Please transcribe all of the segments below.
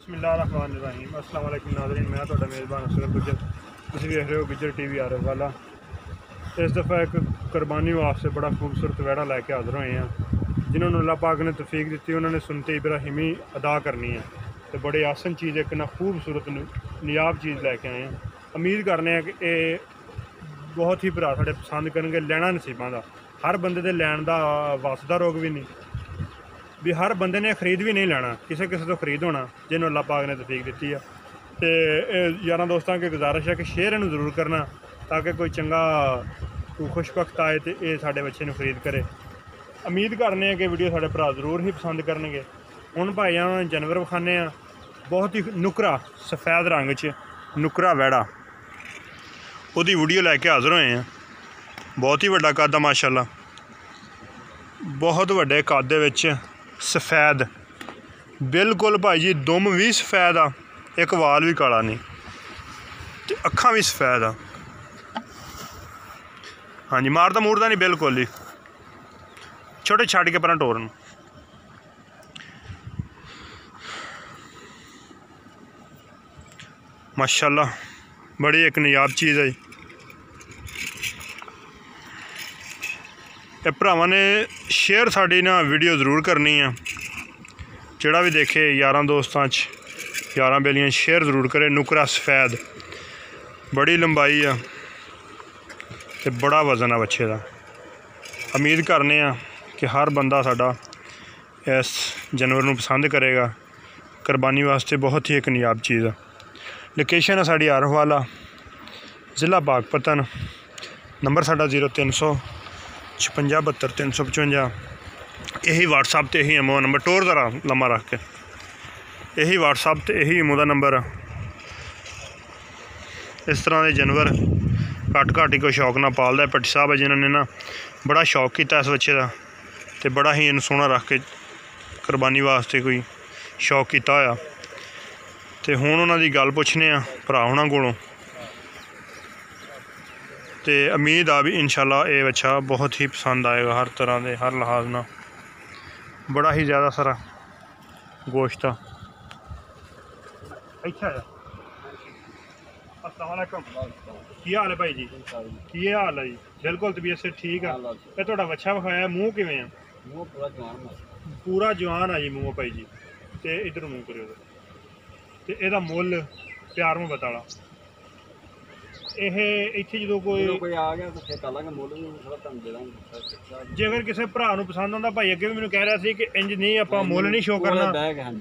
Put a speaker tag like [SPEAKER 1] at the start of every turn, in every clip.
[SPEAKER 1] बिस्मिल्लाहिर्रहमानिर्रहीम अस्सलाम वालेकुम नाज़रीन, मैं ਤੁਹਾਡਾ मेज़बान असगर गुजर। ਤੁਸੀਂ ਵੇਖ ਰਹੇ ਹੋ गुजर टीवी आरफ वाला। इस दफ़ा एक कुर्बानी वास्ते बड़ा खूबसूरत वैड़ा लैके हाज़र होए हैं। जिन्होंने अल्लाह पाक ने तौफीक दी उन्होंने सुनते इब्राहिमी अदा करनी है, तो बड़ी आसन चीज़ एक ना खूबसूरत नियाब चीज़ लैके आए हैं। उम्मीद करने हैं कि ये बहुत ही भरा साढ़े पसंद करेंगे। लैना नसीबां दा, हर बंदे दे लैन दा वस दा रोग भी नहीं, भी हर बंदे ने खरीद भी नहीं लेना, किसी किसी तो खरीद होना जिन्होंने अल्लाह पाक ने तौफीक दी है। तो यार दोस्तों की गुजारिश है कि शेयर इन्हू जरूर करना ताकि कोई चंगा कोई खुशबख्त आए तो ये साढ़े बच्चे ने खरीद करे। उम्मीद करने कि वीडियो साढ़े भरा जरूर ही पसंद करनगे। हुण भाई जानवर विखाने बहुत ही नुकरा सफेद रंग च नुकरा वैड़ा उहदी वीडियो लैके हाज़र होए हैं। बहुत ही वड्डा कद माशाअल्लाह, बहुत वड्डे कद दे विच सफेद बिल्कुल भाई जी, दुम भी सफेद आ, एक वाल भी काला नहीं, तो अखां भी सफेद आ। हाँ जी, मारदा मूरदा नहीं बिल्कुल ही, छोटे छड़ के पर टोरन। माशाअल्लाह बड़ी एक नायाब चीज़ है। ये भरावां ने शेयर साड़ी ना वीडियो जरूर करनी है। जोड़ा भी देखे यारां दोस्तां यारां बेलियां शेयर जरूर करे। नुकरा सफेद बड़ी लंबाई आ ते बड़ा वजन आ बच्चे का। उम्मीद करने कि हर बंदा साडा इस जानवर नूं पसंद करेगा। कुर्बानी वास्ते बहुत ही एक नायाब चीज़ है। लोकेशन है साड़ी आरफ वाला, ज़िला बागपतन। नंबर साडा 0300 56 72 355। यही व्हाट्सअप तो यही इमो नंबर, टोर ज़रा लम्मा रख के, यही व्हाट्सअप तो यही इमो का नंबर। इस तरह के जानवर घट घट ही कोई शौक ना पालदा है। भट्टी साहब है जिन्होंने ना बड़ा शौक किया इस बच्चे का, तो बड़ा ही इन सोहना रख के कुर्बानी वास्ते कोई शौक किया होया। तो हुण उन्हां दी गल पुछने भरा होना कोलों, तो उम्मीद आ भी इंशाअल्लाह ये बच्चा बहुत ही पसंद आएगा हर तरह के हर लिहाज ना। बड़ा ही ज़्यादा सारा गोश्त आ। अस्सलाम वालेकुम, की हाल है भाई जी? की हाल है जी? बिल्कुल तबीयत से ठीक है। ये तुहाडा बच्चा विखाया मूँह किवें है? पूरा जवान है जी मूँह भाई जी। तो इधर मूँह करो, तो यदा मुल प्यार मुहब्बत वाला इत्थे जो कोई आ गया तो फिर कलांगे मुल भी थोड़ा तुहानूं दे दांगे। जे अगर किसी भरा नूं पसंद आंदा, भाई अगे भी मैनूं कह रहा सी कि इंज नहीं आपां मुल नहीं शो करना।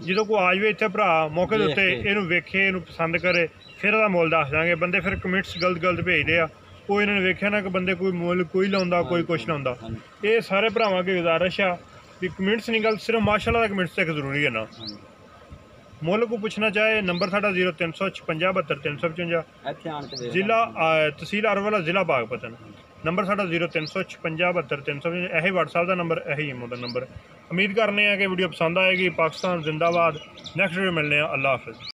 [SPEAKER 1] जो कोई आ जाए इत्थे भरा मौके दे उत्ते इहनूं वेखे इहनूं पसंद करे फिर इहदा मुल दस दांगे। बंदे फिर कमेंट्स गलत गलत भेजदे आ, कोई इन्होंने वेख्या ना कि बंदे कोई मुल कोई लाउंदा कोई कुछ लाउंदा। ये सारे भरावां अगे गुजारिश आ भी कमेंट्स नहीं गलत, सिर्फ माशाअल्लाह दा कमेंट्स तक जरूरी है ना। मुल को पूछना चाहे नंबर साडा 0300 56 72 355, जिला तहसील आरफ वाला, ज़िला बागपतन। नंबर साडा 0300 56 72 355। यही व्हाट्सअप का नंबर, यही इमो का नंबर। उम्मीद करने हैं कि वीडियो पसंद आएगी। पाकिस्तान जिंदाबाद। नैक्सट वीडियो मिलने हैं। अल्लाह हाफिज़।